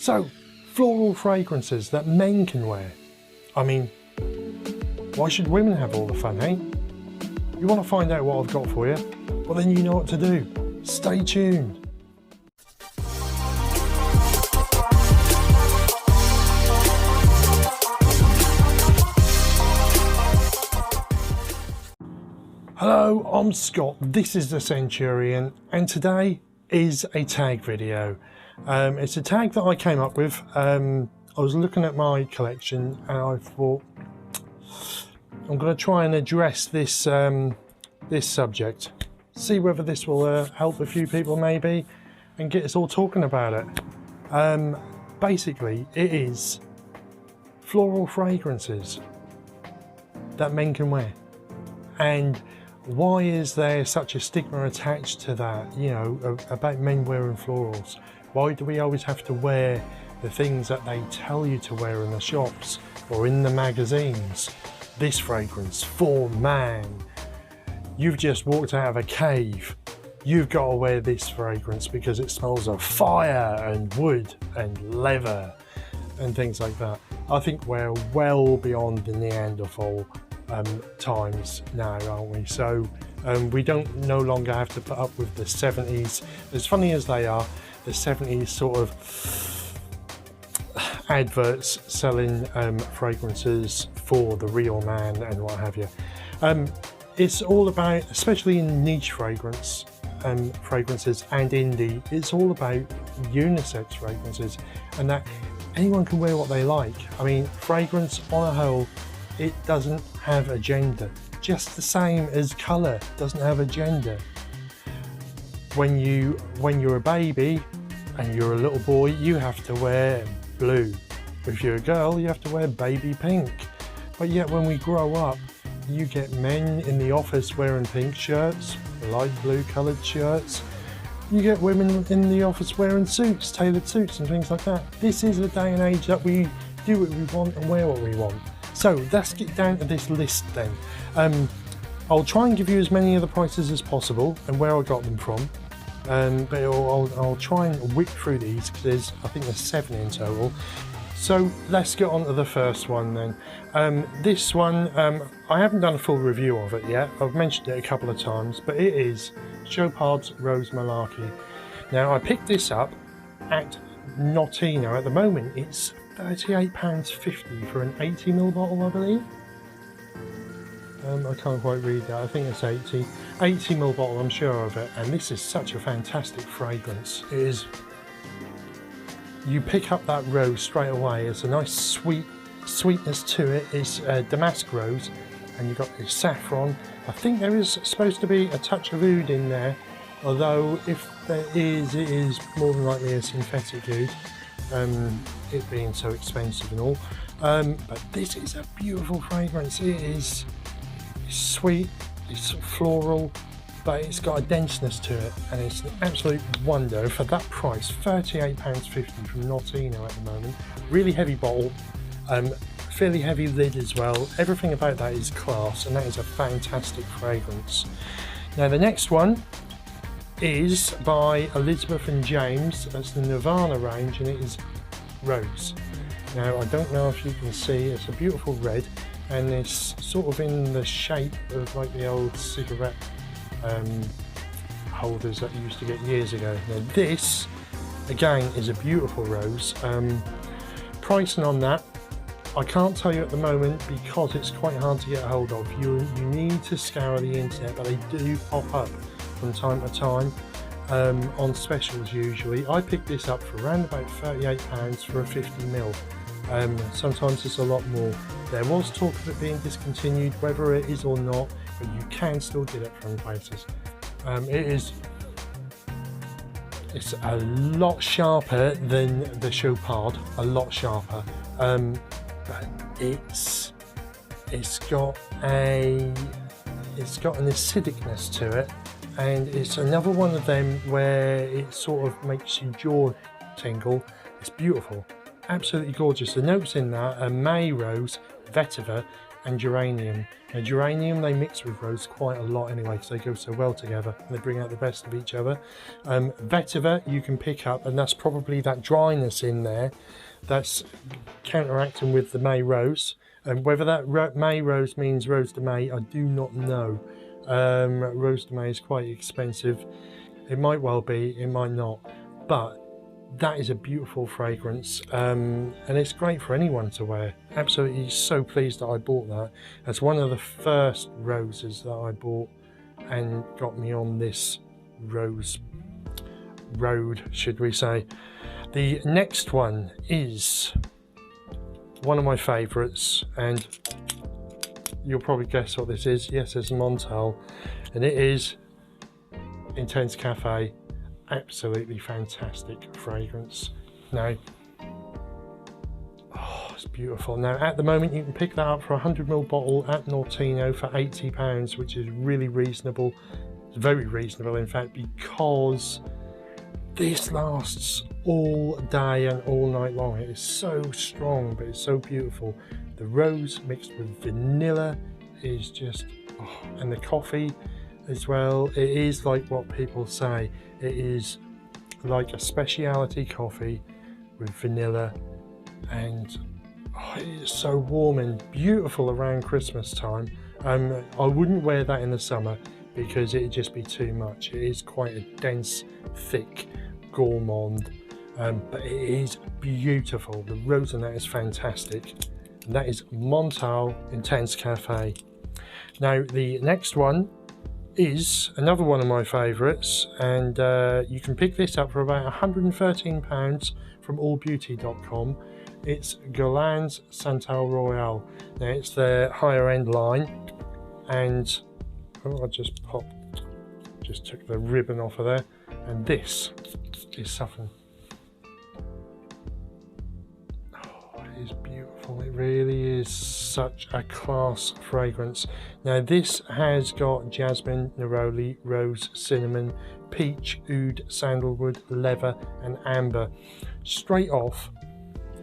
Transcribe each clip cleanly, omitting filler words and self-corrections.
So, floral fragrances that men can wear. I mean, why should women have all the fun, eh? You want to find out what I've got for you? Well, then you know what to do. Stay tuned. Hello, I'm Scott, this is the Centurion, and today is a tag video. It's a tag that I came up with. I was looking at my collection and I thought I'm going to try and address this this subject, see whether this will help a few people maybe and get us all talking about it. Basically, it is floral fragrances that men can wear. And why is there such a stigma attached to that, you know, about men wearing florals? Why do we always have to wear the things that they tell you to wear in the shops or in the magazines? This fragrance for man. You've just walked out of a cave. You've got to wear this fragrance because it smells of fire and wood and leather and things like that. I think we're well beyond the Neanderthal times now, aren't we? So we don't no longer have to put up with the 70s, as funny as they are, the 70s sort of adverts selling fragrances for the real man and what have you. It's all about, especially in niche fragrances and indie, it's all about unisex fragrances and that anyone can wear what they like. I mean, fragrance on a whole, it doesn't have a gender, just the same as colour doesn't have a gender. When you're a baby and you're a little boy, you have to wear blue. If you're a girl, you have to wear baby pink. But yet when we grow up, you get men in the office wearing pink shirts, light blue coloured shirts. You get women in the office wearing suits, tailored suits and things like that. This is a day and age that we do what we want and wear what we want. So let's get down to this list then. I'll try and give you as many of the prices as possible and where I got them from. But I'll try and whip through these because I think there's 7 in total. So let's get on to the first one then. This one, I haven't done a full review of it yet. I've mentioned it a couple of times, but it is Chopard's Rose Malarkey. Now I picked this up at Notino. At the moment it's £38.50 for an 80ml bottle, I believe. I can't quite read that, I think it's 80ml bottle, I'm sure of it. And this is such a fantastic fragrance. It is, you pick up that rose straight away. It's a nice sweetness to it. It's damask rose and you've got this saffron. I think there is supposed to be a touch of oud in there, although if there is, it is more than likely a synthetic oud. It being so expensive and all, but this is a beautiful fragrance. It is sweet, it's floral, but it's got a denseness to it and it's an absolute wonder. For that price, £38.50 from Notino at the moment. Really heavy bottle, fairly heavy lid as well. Everything about that is class and that is a fantastic fragrance. Now the next one is by Elizabeth and James. That's the Nirvana range and it is Rose. Now I don't know if you can see, it's a beautiful red and it's sort of in the shape of like the old cigarette holders that you used to get years ago. Now this again is a beautiful rose. Pricing on that I can't tell you at the moment because it's quite hard to get a hold of. You need to scour the internet, but they do pop up from time to time on specials usually. I picked this up for around about £38 for a 50ml. Sometimes it's a lot more. There was talk of it being discontinued, whether it is or not, but you can still get it from places. It's a lot sharper than the Chopard, a lot sharper, but it's got an acidicness to it, and it's another one of them where it sort of makes your jaw tingle. It's beautiful, absolutely gorgeous. The notes in that are May Rose, Vetiver and geranium. Now geranium they mix with rose quite a lot anyway because they go so well together and they bring out the best of each other. Vetiver you can pick up, and that's probably that dryness in there that's counteracting with the May rose. And whether that May rose means Rose de May, I do not know. Rose de May is quite expensive. It might well be, it might not, but that is a beautiful fragrance, and it's great for anyone to wear. Absolutely so pleased that I bought that. That's one of the first roses that I bought and got me on this rose road, should we say. The next one is one of my favourites, and you'll probably guess what this is. Yes, it's Montale, and it is Intense Cafe. Absolutely fantastic fragrance. Now, oh, it's beautiful. Now, at the moment, you can pick that up for a 100ml bottle at Nortino for £80, which is really reasonable. It's very reasonable, in fact, because this lasts all day and all night long. It is so strong, but it's so beautiful. The rose mixed with vanilla is just, oh, and the coffee as well. It is like what people say. It is like a specialty coffee with vanilla, and oh, it is so warm and beautiful around Christmas time. I wouldn't wear that in the summer because it'd just be too much. It is quite a dense, thick gourmand, but it is beautiful. The rose in that is fantastic, and that is Montale Intense Cafe. Now the next one is another one of my favourites, and you can pick this up for about £113 from allbeauty.com. It's Guerlain's Santal Royale. Now it's their higher end line, and oh, I just took the ribbon off of there, and this is something. Oh, it is beautiful. It really is such a class fragrance. Now this has got jasmine, neroli, rose, cinnamon, peach, oud, sandalwood, leather and amber. Straight off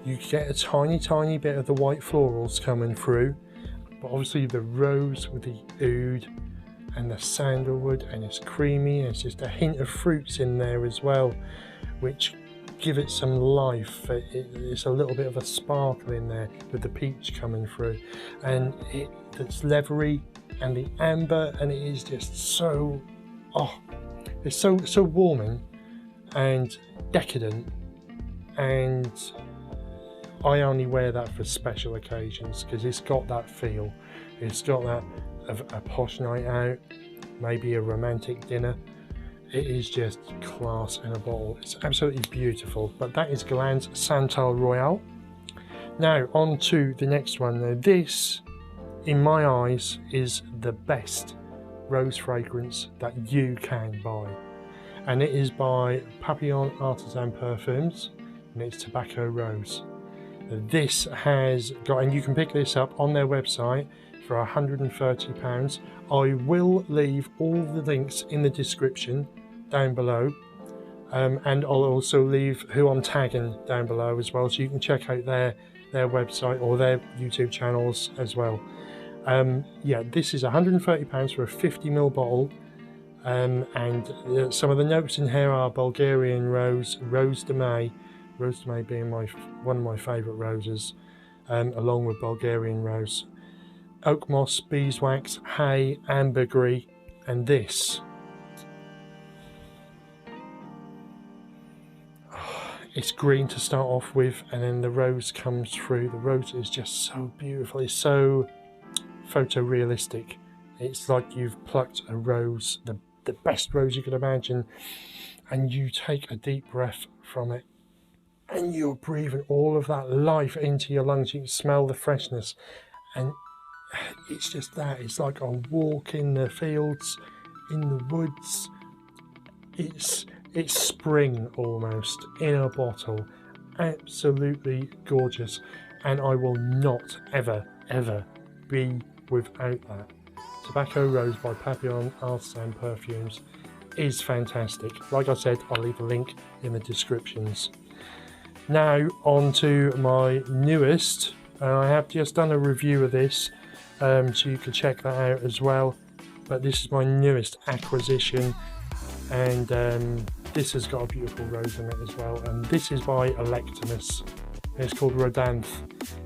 you get a tiny bit of the white florals coming through, but obviously the rose with the oud and the sandalwood, and it's creamy, and it's just a hint of fruits in there as well, which give it some life. It's a little bit of a sparkle in there with the peach coming through, and it's leathery, and the amber, and it is just so, oh, it's so warming and decadent, and I only wear that for special occasions because it's got that feel. It's got that of a posh night out, maybe a romantic dinner. It is just class in a bottle. It's absolutely beautiful. But that is Guerlain's Santal Royale. Now on to the next one. Now this, in my eyes, is the best rose fragrance that you can buy, and it is by Papillon Artisan Perfumes, and it's Tobacco Rose. This has got, and you can pick this up on their website for £130. I will leave all the links in the description down below, and I'll also leave who I'm tagging down below as well, so you can check out their website or their YouTube channels as well. Yeah, this is £130 for a 50ml bottle, and some of the notes in here are Bulgarian rose, Rose de May being one of my favourite roses, along with Bulgarian rose, oak moss, beeswax, hay, ambergris, and this. It's green to start off with, and then the rose comes through. The rose is just so beautiful. It's so photorealistic. It's like you've plucked a rose, the best rose you could imagine, and you take a deep breath from it, and you're breathing all of that life into your lungs. You can smell the freshness, and it's just that. It's like a walk in the fields, in the woods. It's spring almost in a bottle. Absolutely gorgeous, and I will not ever be without that. Tobacco Rose by Papillon Artisan Perfumes is fantastic. Like I said, I'll leave a link in the descriptions. Now on to my newest. I have just done a review of this. so you can check that out as well. But this is my newest acquisition, and this has got a beautiful rose in it as well, and this is by Electimuss. It's called Rhodanthe.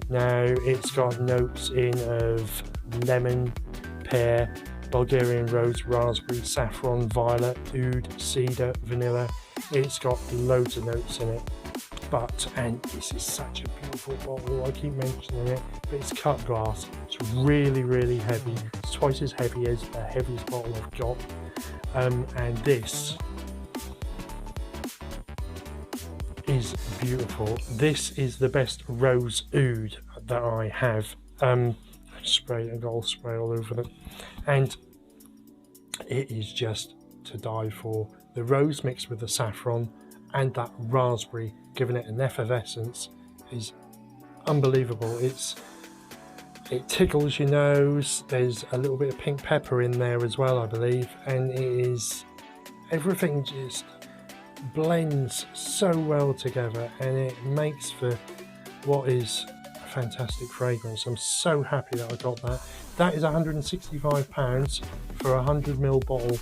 Now it's got notes in of lemon, pear, Bulgarian rose, raspberry, saffron, violet, oud, cedar, vanilla. It's got loads of notes in it. And this is such a beautiful bottle, I keep mentioning it, but it's cut glass. It's really, really heavy. It's twice as heavy as the heaviest bottle I've got. And this is beautiful. This is the best rose oud that I have. I got all spray all over it, and it is just to die for. The rose mixed with the saffron and that raspberry, giving it an effervescence, is unbelievable. It tickles your nose. There's a little bit of pink pepper in there as well, I believe, and everything just blends so well together, and it makes for what is a fantastic fragrance. I'm so happy that I got that. That is £165 for a 100ml bottle,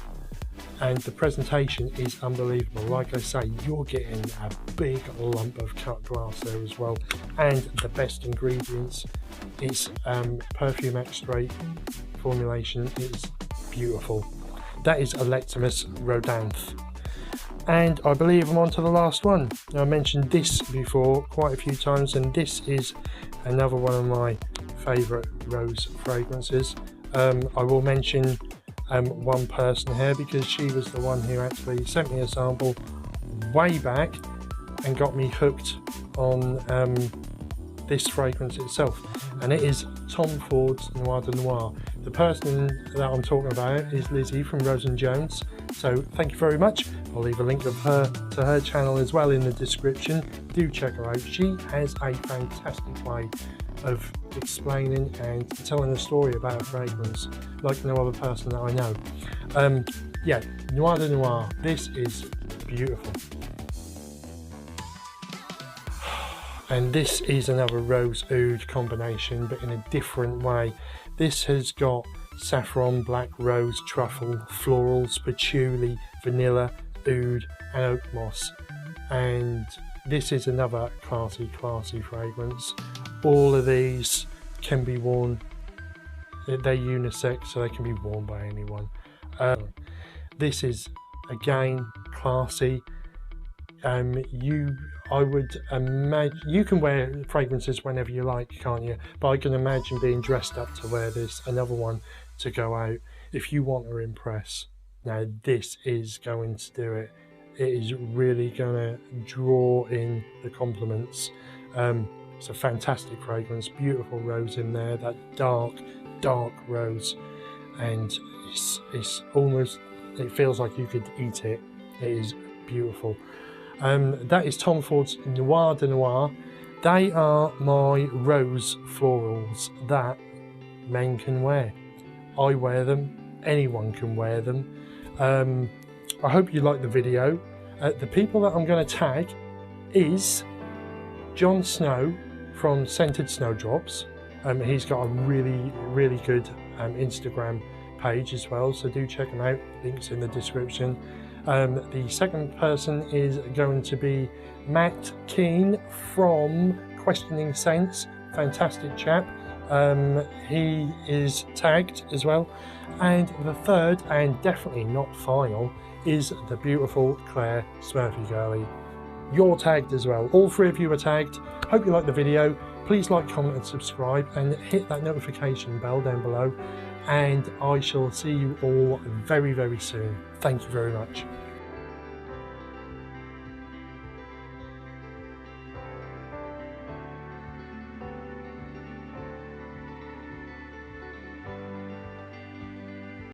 and the presentation is unbelievable. Like I say, you're getting a big lump of cut glass there as well, and the best ingredients. It's perfume extract formulation. It's beautiful. That is Electimuss Rhodanthe. And I believe I'm on to the last one. Now, I mentioned this before quite a few times, and this is another one of my favourite rose fragrances. I will mention one person here, because she was the one who actually sent me a sample way back and got me hooked on this fragrance itself, and it is Tom Ford's Noir de Noir. The person that I'm talking about is Lizzie from Rose&Jones, so thank you very much. I'll leave a link of her channel as well in the description. Do check her out. She has a fantastic way of explaining and telling a story about a fragrance like no other person that I know. Yeah, Noir de Noir. This is beautiful. And this is another rose oud combination, but in a different way. This has got saffron, black rose, truffle, florals, patchouli, vanilla, oud and oak moss. And this is another classy fragrance. All of these can be worn. They're unisex, so they can be worn by anyone. This is again classy. I would imagine you can wear fragrances whenever you like, can't you? But I can imagine being dressed up to wear this, another one to go out if you want to impress. Now this is going to do it. It is really going to draw in the compliments. It's a fantastic fragrance, beautiful rose in there, that dark rose, and it's almost, it feels like you could eat it. It is beautiful. That is Tom Ford's Noir de Noir. They are my rose florals that men can wear. I wear them, anyone can wear them. I hope you like the video. The people that I'm going to tag is Jon Snow from Scented Snowdrops. He's got a really good Instagram page as well, so do check him out. Links in the description. The second person is going to be Matt Keane from Questioning Sense. Fantastic chap. He is tagged as well. And the third, and definitely not final, is the beautiful Claire Smurfy Girlie. You're tagged as well. All three of you are tagged. Hope you like the video. Please like, comment and subscribe, and hit that notification bell down below. And I shall see you all very soon. Thank you very much.